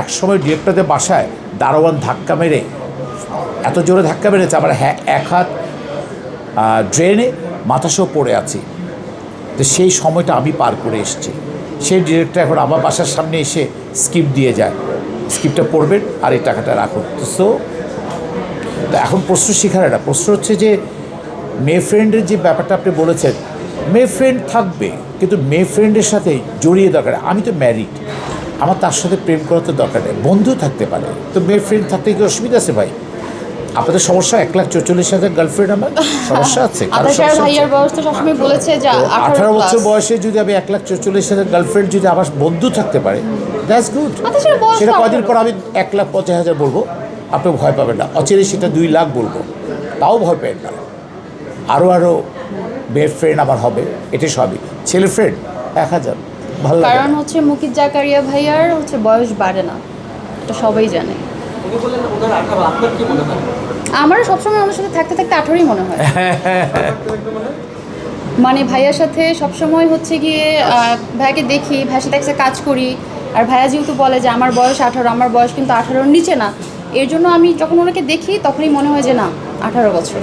একসময় ডিরেক্টরদের বাসায় দারোয়ান ধাক্কা মেরে এত জোরে ধাক্কা মেরেছে আমার এক হাত ড্রেনে মাথাসহ পড়ে আছি। তো সেই সময়টা আমি পার করে এসেছি। সেই ডিরেক্টর এখন আমার বাসার সামনে এসে স্ক্রিপ্ট দিয়ে যায়, স্ক্রিপ্টটা পড়বেন আর এই টাকাটা রাখুন। তো এখন প্রশ্ন শেখার একটা প্রশ্ন হচ্ছে যে মেয়ে ফ্রেন্ডের যে ব্যাপারটা আপনি বলেছেন, মেয়ে ফ্রেন্ড থাকবে, কিন্তু মেয়ে ফ্রেন্ডের সাথে জড়িয়ে দরকার। আমি তো ম্যারিড, আমার তার সাথে প্রেম করার তো দরকার নেই, বন্ধু থাকতে পারে। তো মেয়ে ফ্রেন্ড থাকতে কি অসুবিধা আছে ভাই? আপনাদের সমস্যা 1,44,000 গার্লফ্রেন্ড, আমার সমস্যা আছে? 18 বছর বয়সে যদি আমি 1,44,000 গার্লফ্রেন্ড যদি আমার বন্ধু থাকতে পারে, দ্যাটস গুড। সেটা কদিন পর আমি 1,50,000 বলবো, আপনি ভয় পাবেন না। অচিরে সেটা 2 লাখ বলবো, তাও ভয় পেন না। আরও মেয়ের ফ্রেন্ড আমার হবে, এটাই সবই। ছেলে ফ্রেন্ড 1,000 ভালো লাগে। কারণ হচ্ছে মুকিত জাকারিয়া ভাইয়ার বয়স বাড়ে না, এটা সবাই জানে। আমারও সবসময় ওনার সাথে থাকতে থাকতে 18ই মনে হয়। মানে ভাইয়ার সাথে সবসময় গিয়ে ভাইয়াকে দেখি, ভাইয়ের সাথে একসাথে কাজ করি। আর ভাইয়া যেহেতু বলে যে আমার বয়স 18, আমার বয়স কিন্তু 18-র নিচে না, এর জন্য আমি যখন ওনাকে দেখি তখনই মনে হয় যে না, 18 বছর।